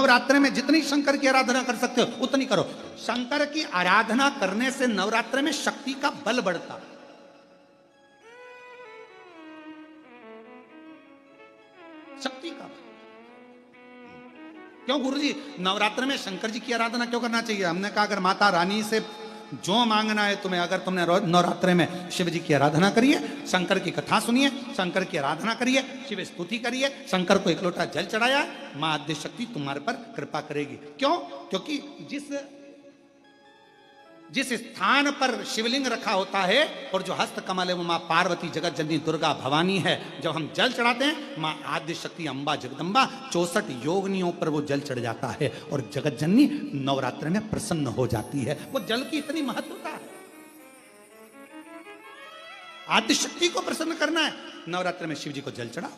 नवरात्र में जितनी शंकर की आराधना कर सकते हो उतनी करो। शंकर की आराधना करने से नवरात्र में शक्ति का बल बढ़ता। शक्ति का बल। क्यों गुरुजी नवरात्र में शंकर जी की आराधना क्यों करना चाहिए? हमने कहा अगर माता रानी से जो मांगना है तुम्हें, अगर तुमने नवरात्र में शिव जी की आराधना करिए, शंकर की कथा सुनिए, शंकर की आराधना करिए, शिव स्तुति करिए, शंकर को एक लोटा जल चढ़ाया, मां आद्य शक्ति तुम्हारे पर कृपा करेगी। क्यों? क्योंकि जिस स्थान पर शिवलिंग रखा होता है और जो हस्त कमल है वो मां पार्वती जगत जननी दुर्गा भवानी है। जब हम जल चढ़ाते हैं मां आद्य शक्ति अम्बा जगदम्बा 64 योगनियों पर वो जल चढ़ जाता है और जगत जननी नवरात्र में प्रसन्न हो जाती है। वो जल की इतनी महत्वता है। आद्य शक्ति को प्रसन्न करना है, नवरात्र में शिव जी को जल चढ़ाओ।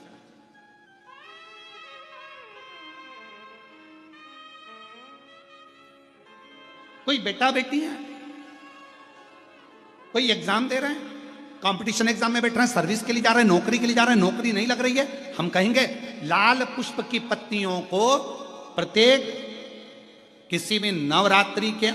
कोई बेटा बेटी है, कोई एग्जाम दे रहे हैं, कंपटीशन एग्जाम में बैठ रहे हैं, सर्विस के लिए जा रहे हैं, नौकरी के लिए जा रहे हैं, नौकरी नहीं लग रही है, हम कहेंगे लाल पुष्प की पत्तियों को प्रत्येक किसी भी नवरात्रि के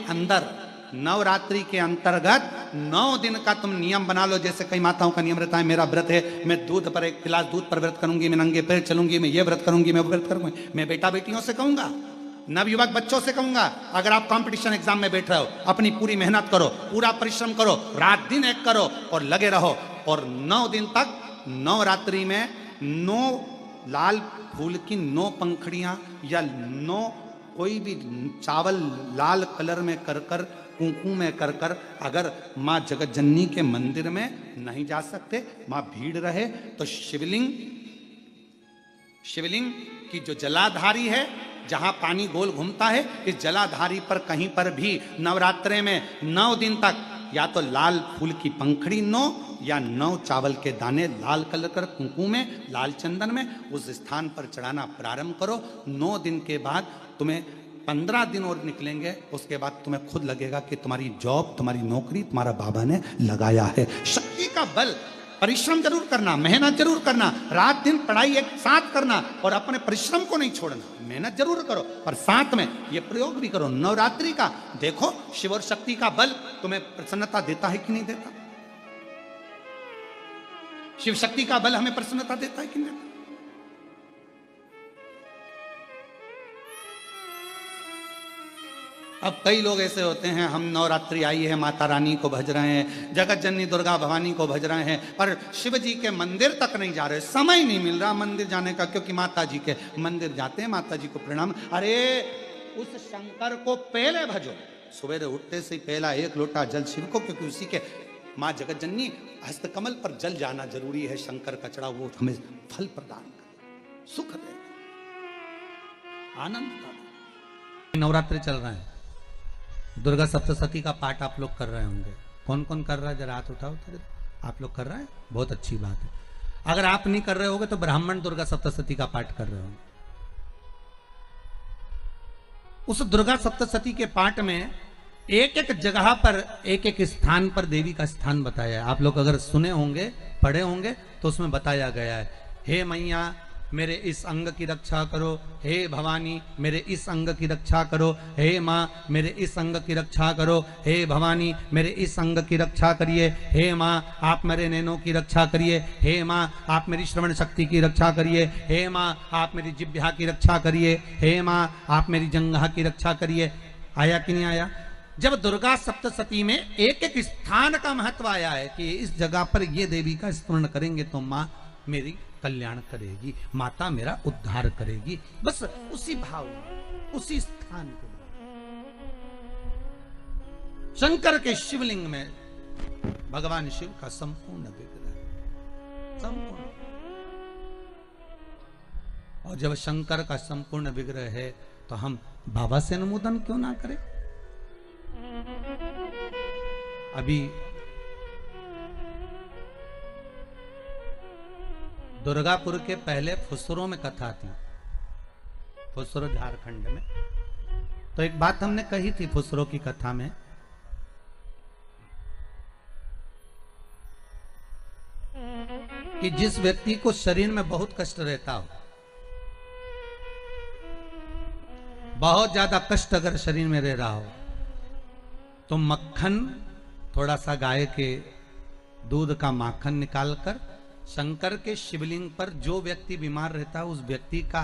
अंतर्गत 9 दिन का तुम नियम बना लो। जैसे कई माताओं का नियम रहता है, मेरा व्रत है, मैं दूध पर 1 गिलास दूध पर व्रत करूंगी, मैं नंगे पैर चलूंगी, मैं ये व्रत करूंगी, मैं व्रत करूंगी। मैं बेटा बेटियों से कहूंगा, नवयुवक बच्चों से कहूंगा, अगर आप कंपटीशन एग्जाम में बैठ रहे हो, अपनी पूरी मेहनत करो, पूरा परिश्रम करो, रात दिन एक करो और लगे रहो। और 9 दिन तक नवरात्रि में 9 लाल फूल की 9 पंखड़ियां या 9 कोई भी चावल लाल कलर में कर कुंकू में कर अगर मां जगत जननी के मंदिर में नहीं जा सकते, मां भीड़ रहे तो शिवलिंग की जो जलाधारी है, जहां पानी गोल घूमता है, इस जलाधारी पर कहीं पर भी नवरात्रे में 9 दिन तक या तो लाल फूल की पंखड़ी 9 या 9 चावल के दाने लाल कलर कर कुंकू में, लाल चंदन में उस स्थान पर चढ़ाना प्रारंभ करो। 9 दिन के बाद तुम्हें 15 दिन और निकलेंगे, उसके बाद तुम्हें खुद लगेगा कि तुम्हारी जॉब, तुम्हारी नौकरी तुम्हारा बाबा ने लगाया है। शक्ति का बल। परिश्रम जरूर करना, मेहनत जरूर करना, रात दिन पढ़ाई एक साथ करना और अपने परिश्रम को नहीं छोड़ना। मेहनत जरूर करो पर साथ में ये प्रयोग भी करो नवरात्रि का। देखो शिव और शक्ति का बल तुम्हें प्रसन्नता देता है कि नहीं देता? शिव शक्ति का बल हमें प्रसन्नता देता है कि नहीं देता? अब कई लोग ऐसे होते हैं, हम नवरात्रि आई है, माता रानी को भज रहे हैं, जगत जननी दुर्गा भवानी को भज रहे हैं, पर शिव जी के मंदिर तक नहीं जा रहे, समय नहीं मिल रहा मंदिर जाने का, क्योंकि माता जी के मंदिर जाते हैं, माता जी को प्रणाम। अरे उस शंकर को पहले भजो, सवेरे उठते से पहला 1 लोटा जल शिव को, क्योंकि उसी के माँ जगत जननी हस्तकमल पर जल जाना जरूरी है। शंकर का चढ़ा वो हमें फल प्रदान करे, सुख दे, आनंद का। नवरात्रि चल रहे हैं, दुर्गा सप्तशती का पाठ आप लोग कर रहे होंगे। कौन कौन कर रहा है? जरा हाथ उठाओ। आप लोग कर रहे हैं, बहुत अच्छी बात है। अगर आप नहीं कर रहे होगे तो ब्राह्मण दुर्गा सप्तशती का पाठ कर रहे होंगे। उस दुर्गा सप्तशती के पाठ में एक एक जगह पर, एक एक स्थान पर देवी का स्थान बताया है। आप लोग अगर सुने होंगे, पढ़े होंगे तो उसमें बताया गया है, हे मैया मेरे इस अंग की रक्षा करो, हे भवानी मेरे इस अंग की रक्षा करो, हे माँ मेरे इस अंग की रक्षा करो, हे भवानी मेरे इस अंग की रक्षा करिए, हे माँ आप मेरे नैनों की रक्षा करिए, हे माँ आप मेरी श्रवण शक्ति की रक्षा करिए, हे माँ आप मेरी जिह्वा की रक्षा करिए, हे माँ आप मेरी जंघा की रक्षा करिए। आया कि नहीं आया? जब दुर्गा सप्तशती में एक एक स्थान का महत्व आया है कि इस जगह पर ये देवी का स्मरण करेंगे तो माँ मेरी कल्याण करेगी, माता मेरा उद्धार करेगी, बस उसी भाव में, उसी स्थान को। शंकर के शिवलिंग में भगवान शिव का संपूर्ण विग्रह, संपूर्ण। और जब शंकर का संपूर्ण विग्रह है तो हम बाबा से अनुमोदन क्यों ना करें? अभी दुर्गापुर के पहले फुसरो में कथा थी, फुसरो झारखंड में। तो एक बात हमने कही थी फुसरो की कथा में, कि जिस व्यक्ति को शरीर में बहुत कष्ट रहता हो, बहुत ज्यादा कष्ट अगर शरीर में रह रहा हो तो मक्खन, थोड़ा सा गाय के दूध का माखन निकालकर शंकर के शिवलिंग पर, जो व्यक्ति बीमार रहता है उस व्यक्ति का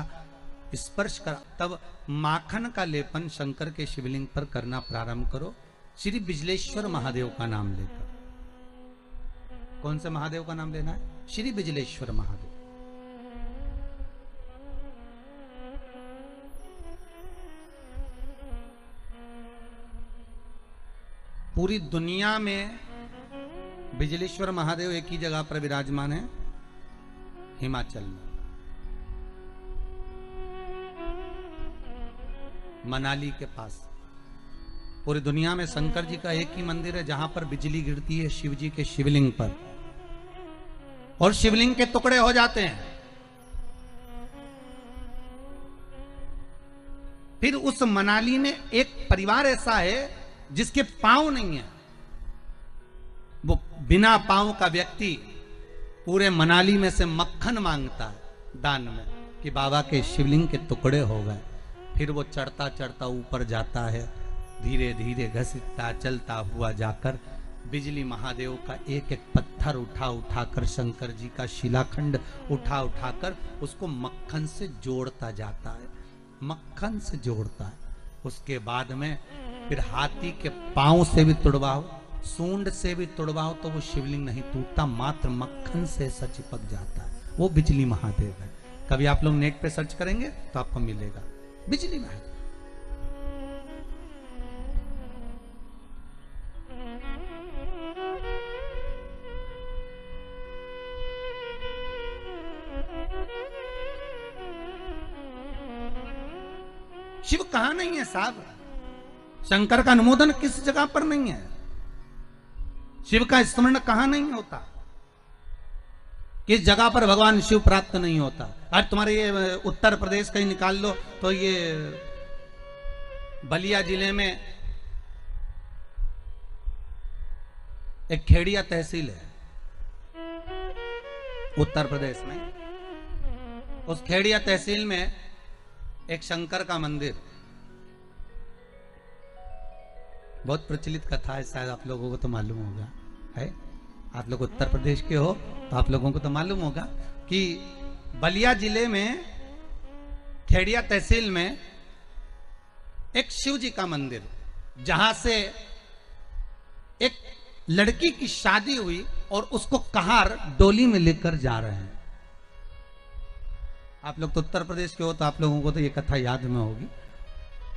स्पर्श कर, तब माखन का लेपन शंकर के शिवलिंग पर करना प्रारंभ करो, श्री बिजलेश्वर महादेव का नाम लेकर। कौन से महादेव का नाम लेना है? श्री बिजलेश्वर महादेव। पूरी दुनिया में बिजलेश्वर महादेव एक ही जगह पर विराजमान है, हिमाचल में, मनाली के पास। पूरी दुनिया में शंकर जी का एक ही मंदिर है जहां पर बिजली गिरती है शिव जी के शिवलिंग पर और शिवलिंग के टुकड़े हो जाते हैं। फिर उस मनाली में एक परिवार ऐसा है जिसके पांव नहीं है, वो बिना पांव का व्यक्ति पूरे मनाली में से मक्खन मांगता है दान में कि बाबा के शिवलिंग के टुकड़े हो गए। फिर वो चढ़ता चढ़ता ऊपर जाता है, धीरे धीरे घसीटता चलता हुआ जाकर बिजली महादेव का एक एक पत्थर उठा उठाकर, शंकर जी का शिलाखंड उठा उठाकर उसको मक्खन से जोड़ता जाता है, मक्खन से जोड़ता है। उसके बाद में फिर हाथी के पांव से भी तुड़वाओ, सूंड से भी तुड़वाओ तो वो शिवलिंग नहीं टूटता, मात्र मक्खन से ऐसा चिपक जाता है। वो बिजली महादेव है। कभी आप लोग नेट पे सर्च करेंगे तो आपको मिलेगा बिजली महादेव। शिव कहां नहीं है साहब? शंकर का अनुमोदन किस जगह पर नहीं है? शिव का स्मरण कहां नहीं होता? किस जगह पर भगवान शिव प्राप्त नहीं होता? आज तुम्हारे ये उत्तर प्रदेश कहीं निकाल लो तो ये बलिया जिले में एक खेड़िया तहसील है उत्तर प्रदेश में। उस खेड़िया तहसील में एक शंकर का मंदिर, बहुत प्रचलित कथा है, शायद आप लोगों को तो मालूम होगा, है? आप लोग उत्तर प्रदेश के हो तो आप लोगों को तो मालूम होगा कि बलिया जिले में खेड़िया तहसील में एक शिव जी का मंदिर, जहां से एक लड़की की शादी हुई और उसको कहार डोली में लेकर जा रहे हैं। आप लोग तो उत्तर प्रदेश के हो तो आप लोगों को तो ये कथा याद में होगी।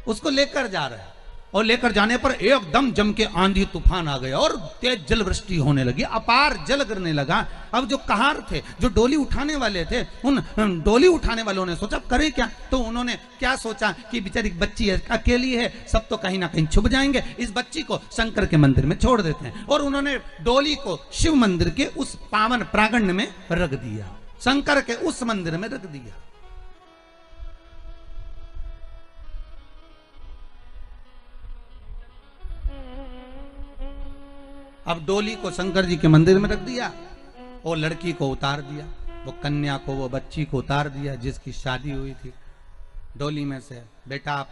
उसको लेकर जा रहे हैं और लेकर जाने पर एकदम जम के आंधी तूफान आ गया और तेज जल वृष्टि होने लगी, अपार जल गिरने लगा। अब जो कहार थे, जो डोली उठाने वाले थे, उन डोली उठाने वालों ने सोचा करें क्या? तो उन्होंने क्या सोचा कि बेचारी बच्ची है, अकेली है, सब तो कहीं ना कहीं छुप जाएंगे, इस बच्ची को शंकर के मंदिर में छोड़ देते हैं। और उन्होंने डोली को शिव मंदिर के उस पावन प्रांगण में रख दिया, शंकर के उस मंदिर में रख दिया। अब डोली को शंकर जी के मंदिर में रख दिया और लड़की को उतार दिया, वो कन्या को, वो बच्ची को उतार दिया जिसकी शादी हुई थी डोली में से। बेटा आप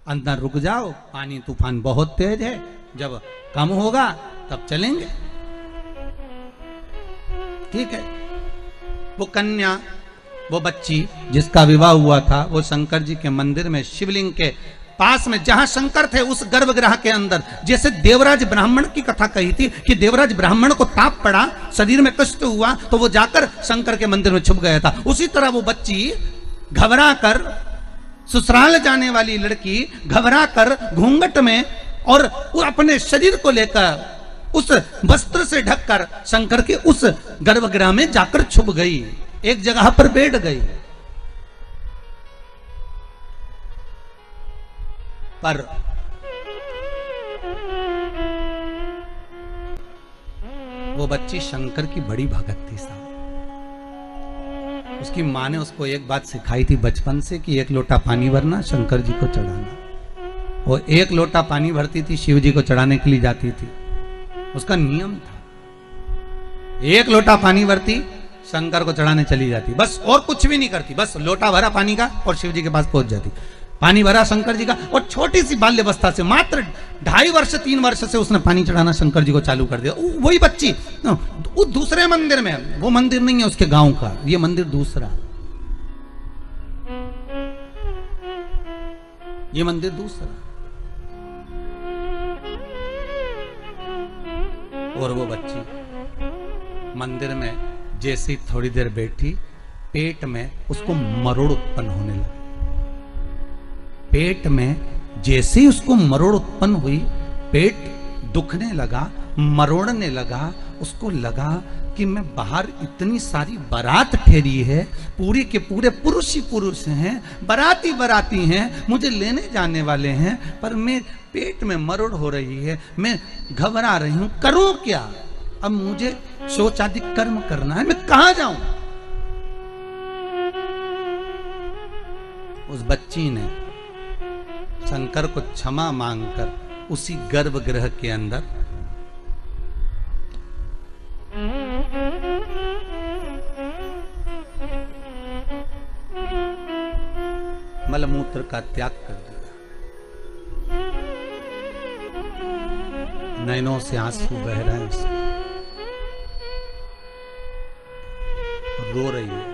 अंदर रुक जाओ, पानी तूफान बहुत तेज है, जब कम होगा तब चलेंगे। ठीक है। वो कन्या, वो बच्ची जिसका विवाह हुआ था, वो शंकर जी के मंदिर में शिवलिंग के पास में जहां शंकर थे उस गर्भगृह के अंदर, जैसे देवराज ब्राह्मण की कथा कही थी कि देवराज ब्राह्मण को ताप पड़ा, शरीर में कष्ट हुआ तो वो जाकर शंकर के मंदिर में छुप गया था, उसी तरह वो बच्ची घबरा कर, ससुराल जाने वाली लड़की घबरा कर घूंघट में और अपने शरीर को लेकर उस वस्त्र से ढककर शंकर के उस गर्भगृह में जाकर छुप गई, एक जगह पर बैठ गई। पर वो बच्ची शंकर की बड़ी भगत थी साहब। उसकी माँ ने उसको एक बात सिखाई थी बचपन से कि एक लोटा पानी भरना, शंकर जी को चढ़ाना। वो एक लोटा पानी भरती थी, शिव जी को चढ़ाने के लिए जाती थी, उसका नियम था। एक लोटा पानी भरती, शंकर को चढ़ाने चली जाती, बस और कुछ भी नहीं करती, बस लोटा भरा पानी का और शिव जी के पास पहुंच जाती। पानी भरा शंकर जी का, और छोटी सी बाल्यावस्था से मात्र 2.5 वर्ष 3 वर्ष से उसने पानी चढ़ाना शंकर जी को चालू कर दिया। वही बच्ची वो दूसरे मंदिर में, वो मंदिर नहीं है उसके गांव का, ये मंदिर दूसरा, ये मंदिर दूसरा। और वो बच्ची मंदिर में जैसे ही थोड़ी देर बैठी, पेट में उसको मरोड़ उत्पन्न होने लगा। पेट में जैसे ही उसको मरोड़ उत्पन्न हुई, पेट दुखने लगा, मरोड़ने लगा। उसको लगा कि मैं बाहर इतनी सारी बारात ठहरी है, पूरे के पूरे पुरुष ही पुरुष हैं, बाराती बाराती हैं, मुझे लेने जाने वाले हैं, पर मैं पेट में मरोड़ हो रही है, मैं घबरा रही हूं, करूं क्या? अब मुझे शौचादि कर्म करना है, मैं कहां जाऊं? उस बच्ची ने शंकर को क्षमा मांगकर उसी गर्भगृह के अंदर मलमूत्र का त्याग कर दिया। नैनों से आंसू बह रहे हैं, रो रही है।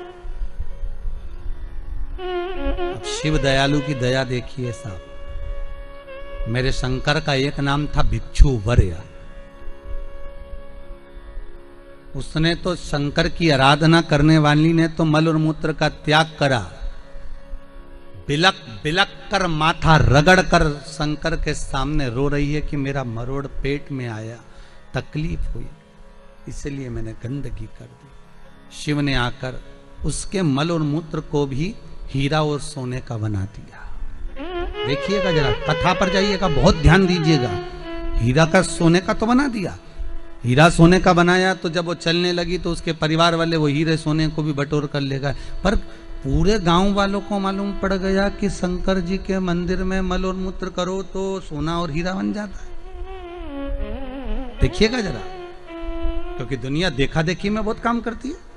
अब शिव दयालु की दया देखिए साहब। मेरे शंकर का एक नाम था भिक्षु वर्य। उसने तो शंकर की आराधना करने वाली ने तो मल और मूत्र का त्याग करा, बिलक बिलक कर माथा रगड़ कर शंकर के सामने रो रही है कि मेरा मरोड़ पेट में आया, तकलीफ हुई, इसलिए मैंने गंदगी कर दी। शिव ने आकर उसके मल और मूत्र को भी हीरा और सोने का बना दिया। देखिएगा जरा, कथा पर जाइएगा, बहुत ध्यान दीजिएगा। हीरा का सोने का तो बना दिया, हीरा सोने का बनाया तो जब वो चलने लगी तो उसके परिवार वाले वो हीरे सोने को भी बटोर कर लेगा। पर पूरे गांव वालों को मालूम पड़ गया कि शंकर जी के मंदिर में मल और मूत्र करो तो सोना और हीरा बन जाता है। देखिएगा जरा, क्योंकि दुनिया देखा देखी में बहुत काम करती है।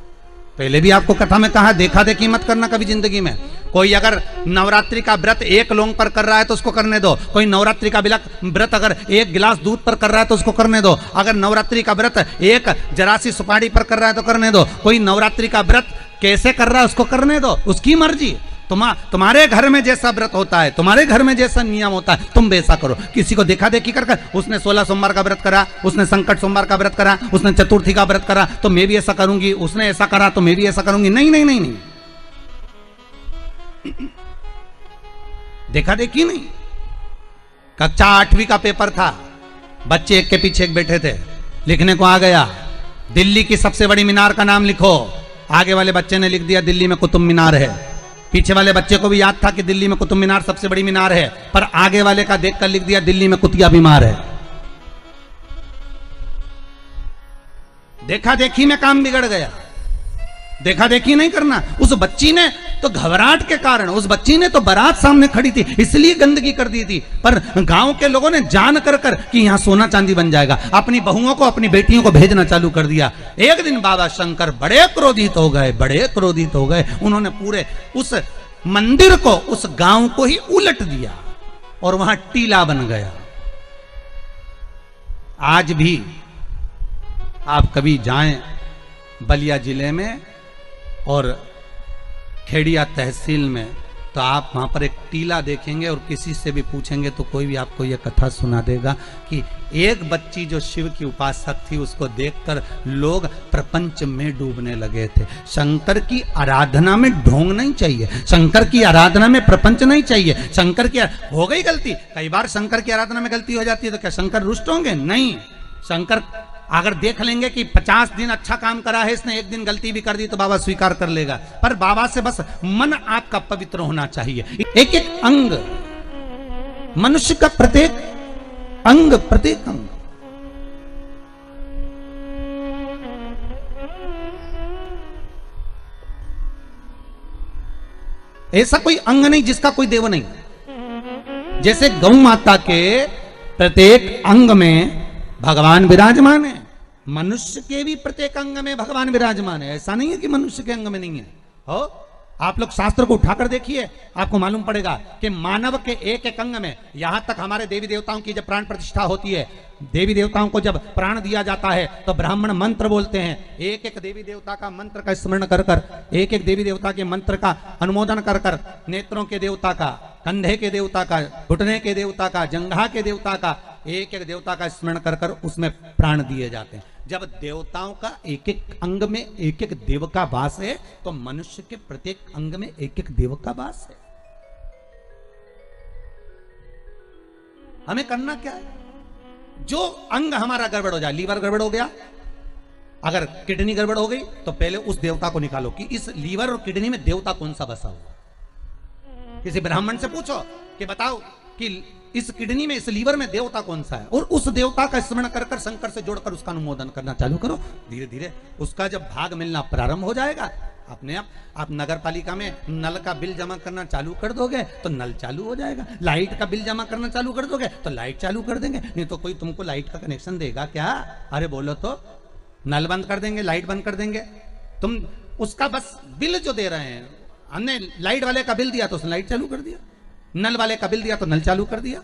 पहले भी आपको कथा में कहा, देखा देखी मत करना कभी जिंदगी में। कोई अगर नवरात्रि का व्रत एक लौंग पर कर रहा है तो उसको करने दो। कोई नवरात्रि का व्रत अगर एक गिलास दूध पर कर रहा है तो उसको करने दो। अगर नवरात्रि का व्रत एक जरासी सुपारी पर कर रहा है तो करने दो। कोई नवरात्रि का व्रत कैसे कर रहा है उसको करने दो, उसकी मर्जी। तुम्हारे घर में जैसा व्रत होता है, तुम्हारे घर में जैसा नियम होता है, तुम वैसा करो। किसी को देखा देखी कर उसने 16 सोमवार का व्रत करा, उसने संकट सोमवार का व्रत करा, उसने चतुर्थी का व्रत करा तो मैं भी ऐसा करूंगी, उसने ऐसा करा तो मैं भी ऐसा करूंगी। नहीं नहीं नहीं नहीं, देखा देखी नहीं। कक्षा 8वीं का पेपर था, बच्चे एक के पीछे एक बैठे थे, लिखने को आ गया दिल्ली की सबसे बड़ी मीनार का नाम लिखो। आगे वाले बच्चे ने लिख दिया दिल्ली में कुतुब मीनार है। पीछे वाले बच्चे को भी याद था कि दिल्ली में कुतुब मीनार सबसे बड़ी मीनार है, पर आगे वाले का देखकर लिख दिया दिल्ली में कुतिया बीमार है। देखा देखी में काम बिगड़ गया। देखा देखी नहीं करना। उस बच्ची ने तो घबराहट के कारण, उस बच्ची ने तो बारात सामने खड़ी थी इसलिए गंदगी कर दी थी, पर गांव के लोगों ने जान कर कि यहां सोना चांदी बन जाएगा, अपनी बहुओं को अपनी बेटियों को भेजना चालू कर दिया। एक दिन बाबा शंकर बड़े क्रोधित हो गए, बड़े क्रोधित हो गए। उन्होंने पूरे उस मंदिर को, उस गांव को ही उलट दिया और वहां टीला बन गया। आज भी आप कभी जाएं बलिया जिले में और खेड़िया तहसील में तो आप वहां पर एक टीला देखेंगे और किसी से भी पूछेंगे तो कोई भी आपको यह कथा सुना देगा कि एक बच्ची जो शिव की उपासक थी उसको देखकर लोग प्रपंच में डूबने लगे थे। शंकर की आराधना में ढोंग नहीं चाहिए, शंकर की आराधना में प्रपंच नहीं चाहिए। शंकर की हो गई गलती, कई बार शंकर की आराधना में गलती हो जाती है तो क्या शंकर रुष्ट होंगे? नहीं। शंकर अगर देख लेंगे कि 50 दिन अच्छा काम करा है इसने, एक दिन गलती भी कर दी तो बाबा स्वीकार कर लेगा। पर बाबा से बस मन आपका पवित्र होना चाहिए। एक एक अंग, मनुष्य का प्रत्येक अंग ऐसा कोई अंग नहीं जिसका कोई देव नहीं। जैसे गौ माता के प्रत्येक अंग में भगवान विराजमान है, मनुष्य के भी प्रत्येक अंग में भगवान विराजमान है। ऐसा नहीं है कि मनुष्य के अंग में नहीं है। हो आप लोग शास्त्र को उठाकर देखिए, आपको मालूम पड़ेगा कि मानव के एक एक अंग में, यहां तक हमारे देवी देवताओं की जब प्राण प्रतिष्ठा होती है, देवी देवताओं को जब प्राण दिया जाता है तो ब्राह्मण मंत्र बोलते हैं। एक एक देवी देवता का मंत्र का स्मरण कर कर, एक एक देवी देवता के मंत्र का अनुमोदन कर कर, नेत्रों के देवता का, कंधे के देवता का, घुटने के देवता का, जंघा के देवता का, एक एक देवता का स्मरण कर कर उसमें प्राण दिए जाते हैं। जब देवताओं का एक एक अंग में एक एक देव का वास है, तो मनुष्य के प्रत्येक अंग में एक एक देव का वास है। हमें करना क्या है? जो अंग हमारा गड़बड़ हो जाए, लीवर गड़बड़ हो गया, अगर किडनी गड़बड़ हो गई, तो पहले उस देवता को निकालो कि इस लीवर और किडनी में देवता कौन सा बसा हुआ। किसी ब्राह्मण से पूछो कि बताओ कि इस किडनी में, इस लीवर में देवता कौन सा है, और उस देवता का स्मरण कर कर शंकर से जोड़कर उसका अनुमोदन करना चालू करो। धीरे धीरे उसका जब भाग मिलना प्रारंभ हो जाएगा, अपने आप नगर पालिका में नल का बिल जमा करना चालू कर दोगे तो नल चालू हो जाएगा, लाइट का बिल जमा करना चालू कर दोगे तो लाइट चालू कर देंगे। नहीं तो कोई तुमको लाइट का कनेक्शन देगा क्या? अरे बोलो तो नल बंद कर देंगे, लाइट बंद कर देंगे। तुम उसका बस बिल जो दे रहे हैं, हमने लाइट वाले का बिल दिया तो उसने लाइट चालू कर दिया, नल वाले का बिल दिया तो नल चालू कर दिया,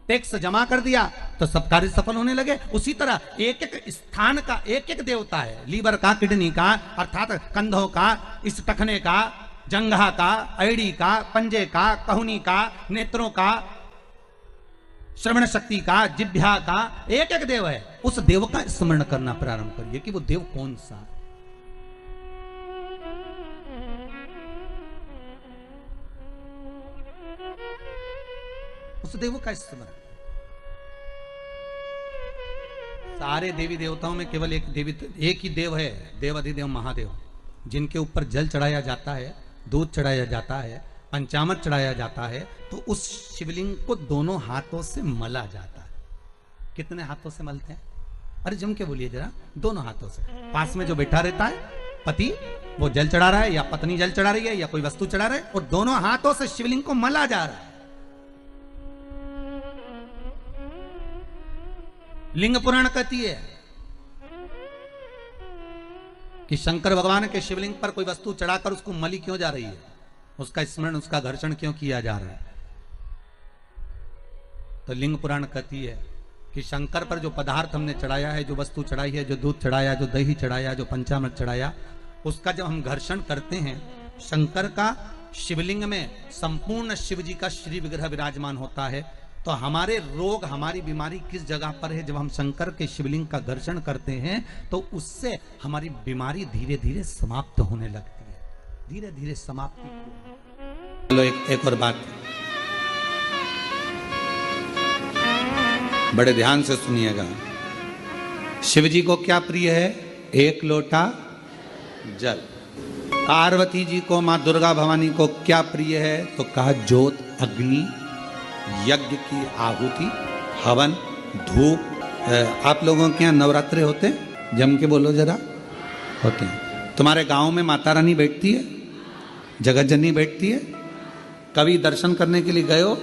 टैक्स जमा कर दिया तो सब कार्य सफल होने लगे। उसी तरह एक एक स्थान का एक एक देवता है, लीवर का, किडनी का, अर्थात कंधों का, इस टखने का, जंघा का, एड़ी का, पंजे का, कहुनी का, नेत्रों का, श्रवण शक्ति का, जिह्वा का, एक एक देव है। उस देव का स्मरण करना प्रारंभ करिए कि वो देव कौन सा। उस देव का स्मरण। सारे देवी देवताओं में केवल एक ही देव है, देव अधिदेव महादेव, जिनके ऊपर जल चढ़ाया जाता है, दूध चढ़ाया जाता है, पंचामृत चढ़ाया जाता है, तो उस शिवलिंग को दोनों हाथों से मला जाता है। कितने हाथों से मलते हैं? अरे जम के बोलिए जरा। दोनों हाथों से। पास में जो बैठा रहता है पति, वो जल चढ़ा रहा है, या पत्नी जल चढ़ा रही है, या कोई वस्तु चढ़ा रहा है, और दोनों हाथों से शिवलिंग को मला जा रहा है। लिंग पुराण कहती है कि शंकर भगवान के शिवलिंग पर कोई वस्तु चढ़ाकर उसको मली क्यों जा रही है, उसका स्मरण, उसका घर्षण क्यों किया जा रहा है। तो लिंग पुराण कहती है कि शंकर पर जो पदार्थ हमने चढ़ाया है, जो वस्तु चढ़ाई है, जो दूध चढ़ाया, जो दही चढ़ाया, जो पंचामृत चढ़ाया, उसका जब हम घर्षण करते हैं, शंकर का शिवलिंग में संपूर्ण शिव जी का श्री विग्रह विराजमान होता है। तो हमारे रोग, हमारी बीमारी किस जगह पर है? जब हम शंकर के शिवलिंग का घर्षण करते हैं तो उससे हमारी बीमारी धीरे धीरे समाप्त होने लगती है, धीरे धीरे समाप्ति। चलो एक और बात बड़े ध्यान से सुनिएगा। शिव जी को क्या प्रिय है? एक लोटा जल। पार्वती जी को, मां दुर्गा भवानी को क्या प्रिय है? तो कहा ज्योत, अग्नि, यज्ञ की आहुति, हवन, धूप। आप लोगों के यहाँ नवरात्रे होते हैं? जम के बोलो जरा। होते हैं। तुम्हारे गांव में माता रानी बैठती है, जगत जननी बैठती है? कभी दर्शन करने के लिए गए हो?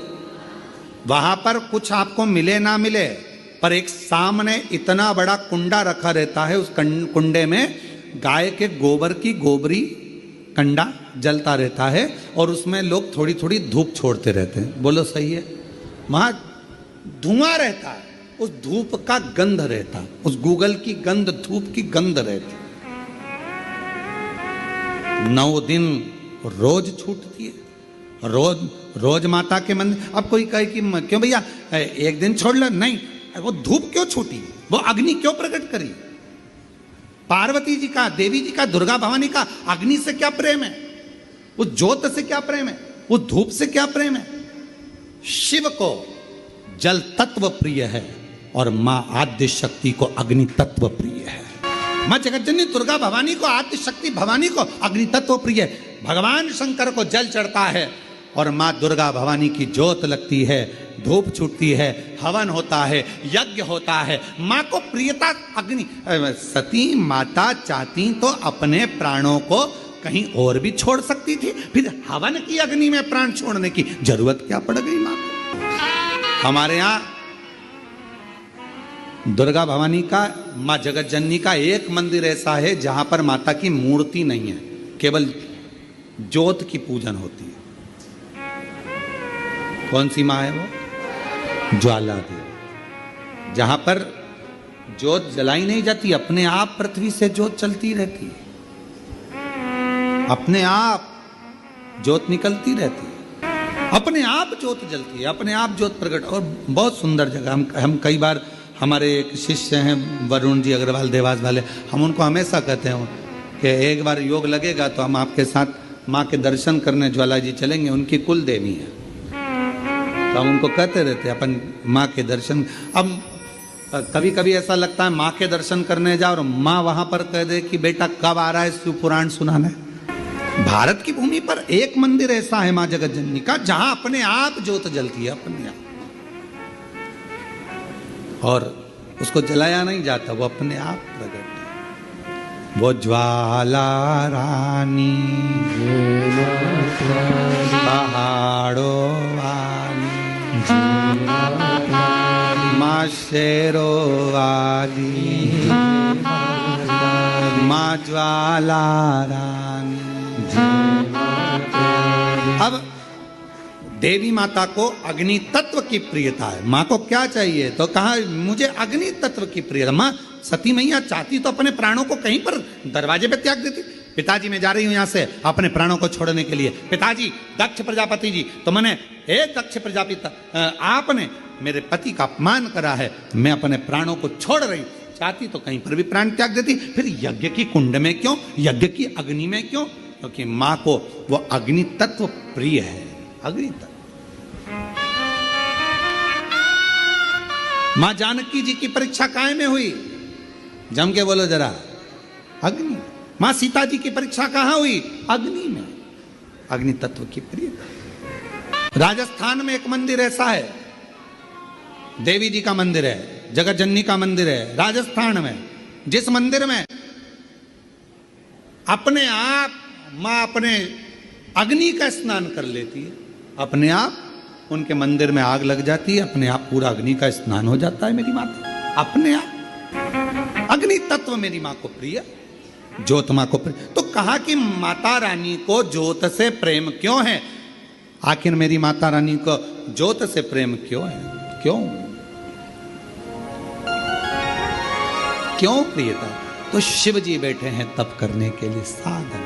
वहां पर कुछ आपको मिले ना मिले, पर एक सामने इतना बड़ा कुंडा रखा रहता है, उस कुंडे में गाय के गोबर की गोबरी कंडा जलता रहता है, और उसमें लोग थोड़ी थोड़ी धूप छोड़ते रहते हैं। बोलो सही है? वहां धुआं रहता है, उस धूप का गंध रहता है, उस गूगल की गंध, धूप की गंध रहती। 9 दिन रोज छूटती है, रोज माता के मंदिर। अब कोई कहे कि क्यों भैया एक दिन छोड़ लो, नहीं, वो धूप क्यों छूटी, वो अग्नि क्यों प्रकट करी? पार्वती जी का, देवी जी का, दुर्गा भवानी का अग्नि से क्या प्रेम है? उस ज्योत से क्या प्रेम है? उस धूप से क्या प्रेम है? शिव को जल तत्व प्रिय है और मां आद्य शक्ति को अग्नि तत्व प्रिय है। मां जगतजननी दुर्गा भवानी को, आद्य शक्ति भवानी को अग्नि तत्व प्रिय है। भगवान शंकर को जल चढ़ता है और मां दुर्गा भवानी की ज्योत लगती है, धूप छूटती है, हवन होता है, यज्ञ होता है। मां को प्रियता अग्नि। सती माता चाहती तो अपने प्राणों को कहीं और भी छोड़ सकती थी, फिर हवन की अग्नि में प्राण छोड़ने की जरूरत क्या पड़ गई मां को? हमारे यहां दुर्गा भवानी का, मां जगत जननी का एक मंदिर ऐसा है जहां पर माता की मूर्ति नहीं है, केवल ज्योत की पूजन होती है। कौन सी माँ है वो? ज्वाला देवी। जहां पर ज्योत जलाई नहीं जाती, अपने आप पृथ्वी से ज्योत चलती रहती है, अपने आप ज्योत निकलती रहती है, अपने आप ज्योत जलती है, अपने आप ज्योत प्रकट। और बहुत सुंदर जगह। हम कई बार, हमारे एक शिष्य हैं वरुण जी अग्रवाल देवास वाले, हम उनको हमेशा कहते हैं कि एक बार योग लगेगा तो हम आपके साथ माँ के दर्शन करने ज्वाला जी चलेंगे, उनकी कुल देवी है। तो हम उनको कहते रहते हैं अपन माँ के दर्शन। अब कभी कभी ऐसा लगता है माँ के दर्शन करने जाओ और माँ वहां पर कह दे कि बेटा कब आ रहा है शिव पुराण सुनाने। भारत की भूमि पर एक मंदिर ऐसा है माँ जगत जननी का जहां अपने आप ज्योत जलती है, अपने आप, और उसको जलाया नहीं जाता, वो अपने आप प्रकट है। वो ज्वाला रानी पहाड़ों वाली माँ शेरों वाली माँ ज्वाला रानी। अब देवी माता को अग्नि तत्व की प्रियता है। माँ को क्या चाहिए? तो कहा मुझे अग्नि तत्व की प्रियता। माँ सती मैया चाहती तो अपने प्राणों को कहीं पर दरवाजे पे त्याग देती। पिताजी मैं जा रही हूं यहां से अपने प्राणों को छोड़ने के लिए। पिताजी दक्ष प्रजापति जी, तो मैंने एक दक्ष प्रजापति, आपने मेरे पति का अपमान करा है, मैं अपने प्राणों को छोड़ रही। चाहती तो कहीं पर भी प्राण त्याग देती। फिर यज्ञ की कुंड में क्यों, यज्ञ की अग्नि में क्यों? क्योंकि माँ को वो अग्नि तत्व प्रिय है। अग्नि तत्व। मां जानकी जी की परीक्षा काय में हुई? जम के बोलो जरा। अग्नि। मां सीता जी की परीक्षा कहां हुई? अग्नि में। अग्नि तत्व की प्रियता। राजस्थान में एक मंदिर ऐसा है, देवी जी का मंदिर है, जगत जननी का मंदिर है राजस्थान में, जिस मंदिर में अपने आप मां अपने अग्नि का स्नान कर लेती है, अपने आप उनके मंदिर में आग लग जाती है, अपने आप पूरा अग्नि का स्नान हो जाता है मेरी माता, अपने आप। अग्नि तत्व मेरी मां को प्रिय, ज्योत मां को प्रिय। तो कहा कि माता रानी को ज्योत से प्रेम क्यों है? आखिर मेरी माता रानी को ज्योत से प्रेम क्यों है? क्यों क्यों प्रियता? तो शिव जी बैठे हैं तप करने के लिए, साधन।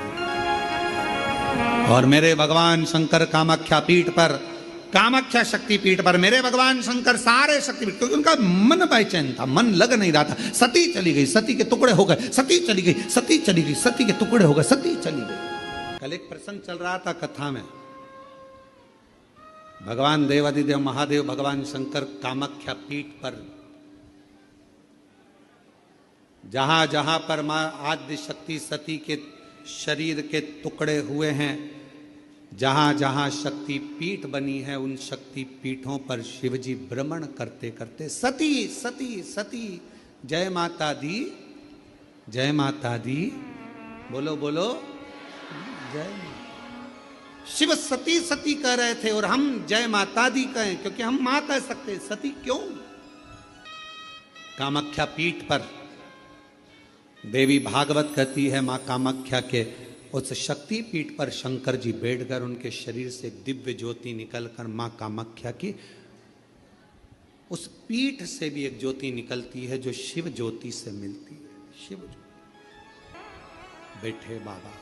और मेरे भगवान शंकर कामाख्या पीठ पर, कामाख्या शक्ति पीठ पर मेरे भगवान शंकर सारे शक्तिपीठ, क्योंकि उनका मन बेचैन था, मन लग नहीं रहा था। सती चली गई, सती के टुकड़े हो गए, सती चली गई, सती चली गई, सती के टुकड़े हो गए, सती चली गई। कल एक प्रसंग चल रहा था कथा में, भगवान देवादिदेव महादेव भगवान शंकर कामाख्या पीठ पर, जहां जहां पर मां आद्य शक्ति सती के शरीर के टुकड़े हुए हैं, जहां जहां शक्ति पीठ बनी है, उन शक्ति पीठों पर शिवजी भ्रमण करते करते सती सती सती, जय माता दी, जय माता दी, बोलो बोलो जय। शिव सती सती कह रहे थे और हम जय माता दी कहें, क्योंकि हम मां कह सकते, सती क्यों? कामाख्या पीठ पर देवी भागवत कहती है, मां कामाख्या के उस शक्ति पीठ पर शंकर जी बैठकर उनके शरीर से दिव्य ज्योति निकलकर मां कामाख्या की उस पीठ से भी एक ज्योति निकलती है जो शिव ज्योति से मिलती है। शिव ज्योति। बैठे बाबा,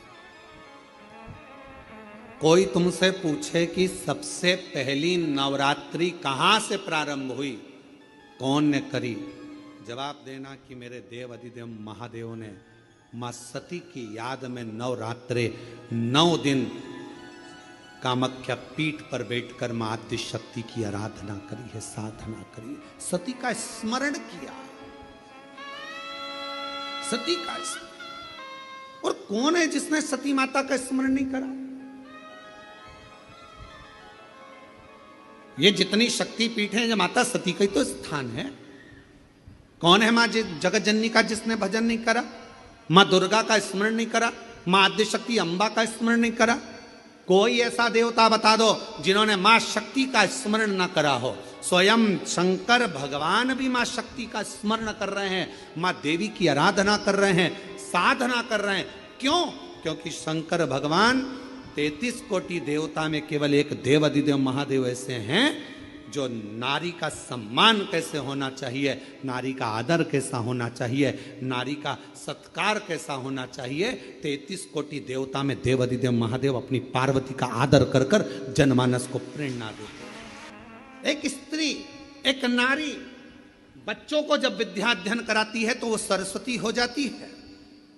कोई तुमसे पूछे कि सबसे पहली नवरात्रि कहां से प्रारंभ हुई, कौन ने करी, जवाब देना कि मेरे देव अधिदेव महादेव ने मां सती की याद में नवरात्रे 9 दिन कामाख्या पीठ पर बैठकर मां आद्य शक्ति की आराधना करी है, साधना करी है, सती का स्मरण किया, सती का स्मरण। और कौन है जिसने सती माता का स्मरण नहीं करा? ये जितनी शक्ति पीठ है, माता सती का ही तो स्थान है। कौन है मां जगत जननी का जिसने भजन नहीं करा, मां दुर्गा का स्मरण नहीं करा, मां आद्य शक्ति अंबा का स्मरण नहीं करा? कोई ऐसा देवता बता दो जिन्होंने मां शक्ति का स्मरण न करा हो। स्वयं शंकर भगवान भी मां शक्ति का स्मरण कर रहे हैं, मां देवी की आराधना कर रहे हैं, साधना कर रहे हैं। क्यों? क्योंकि शंकर भगवान 33 कोटि देवता में केवल एक देव अधिदेव महादेव ऐसे हैं जो नारी का सम्मान कैसे होना चाहिए, नारी का आदर कैसा होना चाहिए, नारी का सत्कार कैसा होना चाहिए, 33 कोटि देवता में देव अधिदेव महादेव अपनी पार्वती का आदर कर कर जनमानस को प्रेरणा देते। एक स्त्री, एक नारी बच्चों को जब विद्याध्ययन कराती है तो वो सरस्वती हो जाती है।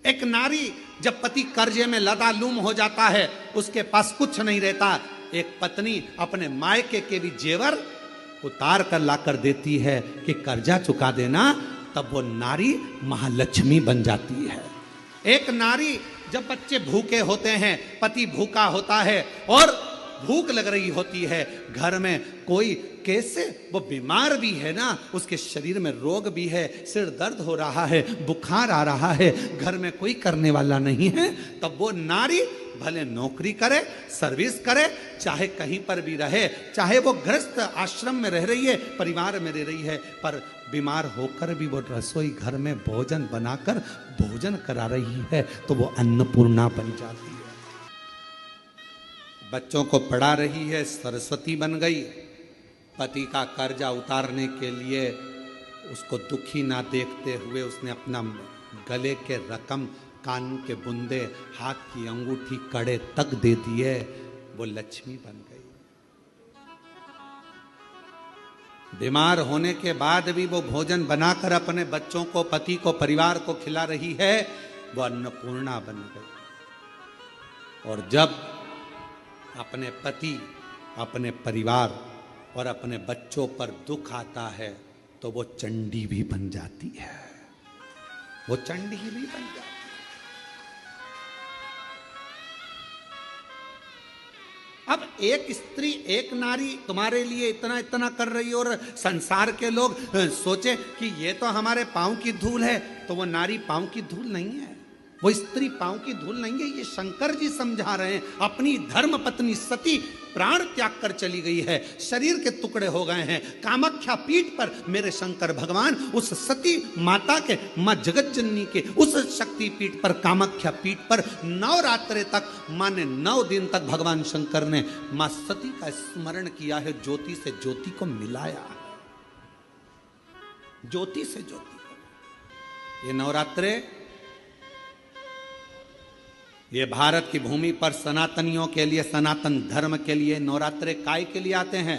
एक नारी जब पति कर्जे में लदालूम हो जाता है, उसके पास कुछ नहीं रहता, एक पत्नी अपने मायके के भी जेवर उतार कर लाकर देती है कि कर्जा चुका देना, तब वो नारी महालक्ष्मी बन जाती है। एक नारी जब बच्चे भूखे होते हैं, पति भूखा होता है और भूख लग रही होती है, घर में कोई कैसे वो बीमार भी है ना, उसके शरीर में रोग भी है, सिर दर्द हो रहा है, बुखार आ रहा है, घर में कोई करने वाला नहीं है, तब वो नारी भले नौकरी करे, सर्विस करे, चाहे कहीं पर भी रहे, चाहे वो गृहस्थ आश्रम में रह रही है, परिवार में रह रही है, पर बीमार होकर भी वो रसोई घर में भोजन बनाकर भोजन करा रही है, तो वो अन्नपूर्णा बन जाती है। बच्चों को पढ़ा रही है, सरस्वती बन गई। पति का कर्जा उतारने के लिए उसको दुखी ना देखते हुए उसने अपना गले के रकम, कान के बुंदे, हाथ की अंगूठी, कड़े तक दे दिए, वो लक्ष्मी बन गई। बीमार होने के बाद भी वो भोजन बनाकर अपने बच्चों को, पति को, परिवार को खिला रही है, वो अन्नपूर्णा बन गई। और जब अपने पति, अपने परिवार और अपने बच्चों पर दुख आता है तो वो चंडी भी बन जाती है, वो चंडी भी बन जाती है। अब एक स्त्री, एक नारी तुम्हारे लिए इतना इतना कर रही है और संसार के लोग सोचे कि ये तो हमारे पांव की धूल है, तो वो नारी पांव की धूल नहीं है, वो स्त्री पांव की धूल नहीं है। ये शंकर जी समझा रहे हैं। अपनी धर्म पत्नी सती प्राण त्याग कर चली गई है, शरीर के टुकड़े हो गए हैं। कामाख्या पीठ पर मेरे शंकर भगवान उस सती माता के, मां जगत जननी के उस शक्ति पीठ पर, कामाख्या पीठ पर नवरात्रे तक, माने 9 दिन तक भगवान शंकर ने मां सती का स्मरण किया है, ज्योति से ज्योति को मिलाया, ज्योति से ज्योति को। ये नवरात्रे, ये भारत की भूमि पर सनातनियों के लिए, सनातन धर्म के लिए नवरात्रे काय के लिए आते हैं?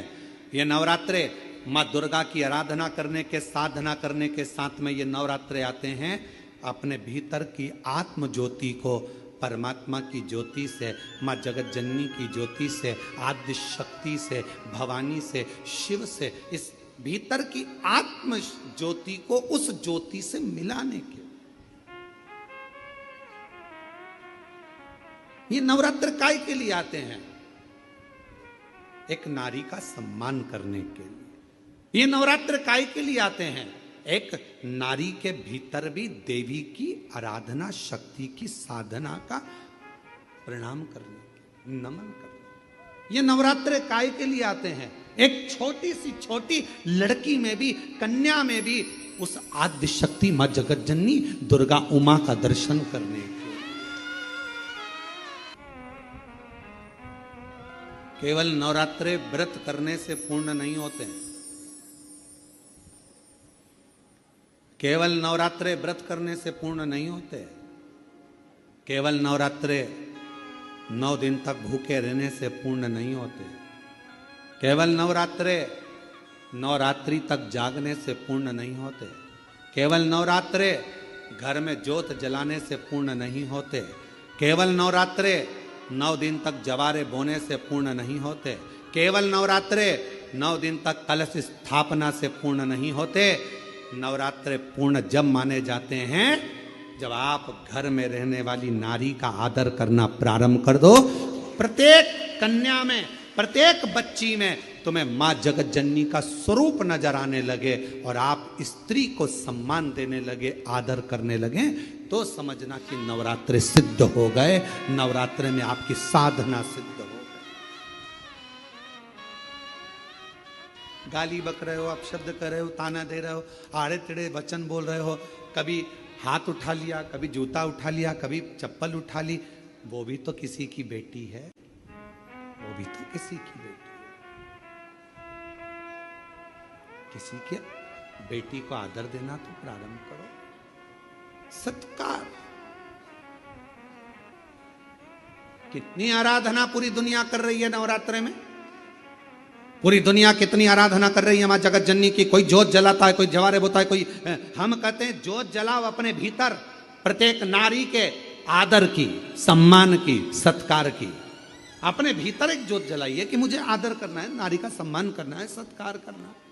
ये नवरात्रे माँ दुर्गा की आराधना करने के, साधना करने के साथ में ये नवरात्रे आते हैं अपने भीतर की आत्म ज्योति को परमात्मा की ज्योति से, माँ जगत जननी की ज्योति से, आद्य शक्ति से, भवानी से, शिव से, इस भीतर की आत्म ज्योति को उस ज्योति से मिलाने के। ये नवरात्र काय के लिए आते हैं? एक नारी का सम्मान करने के लिए। ये नवरात्र काय के लिए आते हैं? एक नारी के भीतर भी देवी की आराधना, शक्ति की साधना का प्रणाम करने के, नमन करने। ये नवरात्र काय के लिए आते हैं? एक छोटी सी छोटी लड़की में भी, कन्या में भी उस आद्य शक्ति मां जगत जननी दुर्गा उमा का दर्शन करने के। केवल नवरात्रे व्रत करने से पूर्ण नहीं होते हैं। केवल नवरात्रे व्रत करने से पूर्ण नहीं होते। केवल नवरात्रे 9 दिन तक भूखे रहने से पूर्ण नहीं होते। केवल नवरात्रे नवरात्रि तक जागने से पूर्ण नहीं होते। केवल नवरात्रे घर में ज्योत जलाने से पूर्ण नहीं होते। केवल नवरात्रे 9 दिन तक जवारे बोने से पूर्ण नहीं होते। केवल नवरात्रे 9 दिन तक कलश स्थापना से पूर्ण नहीं होते। नवरात्रे पूर्ण जब माने जाते हैं जब आप घर में रहने वाली नारी का आदर करना प्रारंभ कर दो। प्रत्येक कन्या में, प्रत्येक बच्ची में तुम्हें मां जगत जननी का स्वरूप नजर आने लगे और आप स्त्री को सम्मान देने लगे, आदर करने लगे, तो समझना कि नवरात्रे सिद्ध हो गए। नवरात्रे में आपकी साधना सिद्ध हो गई। गाली बक रहे हो, आप शब्द कर रहे हो, ताना दे रहे हो, आड़े टेढ़े वचन बोल रहे हो, कभी हाथ उठा लिया, कभी जूता उठा लिया, कभी चप्पल उठा ली, वो भी तो किसी की बेटी है। भी तो किसी की बेटी है। किसी के बेटी को आदर देना तो प्रारंभ करो, सत्कार। कितनी आराधना पूरी दुनिया कर रही है नवरात्रे में, पूरी दुनिया कितनी आराधना कर रही है मां जगत जननी की। कोई जोत जलाता है, कोई जवारे बोता है, कोई हम कहते हैं जोत जलाओ अपने भीतर, प्रत्येक नारी के आदर की, सम्मान की, सत्कार की। अपने भीतर एक जोत जलाइए कि मुझे आदर करना है, नारी का सम्मान करना है, सत्कार करना है।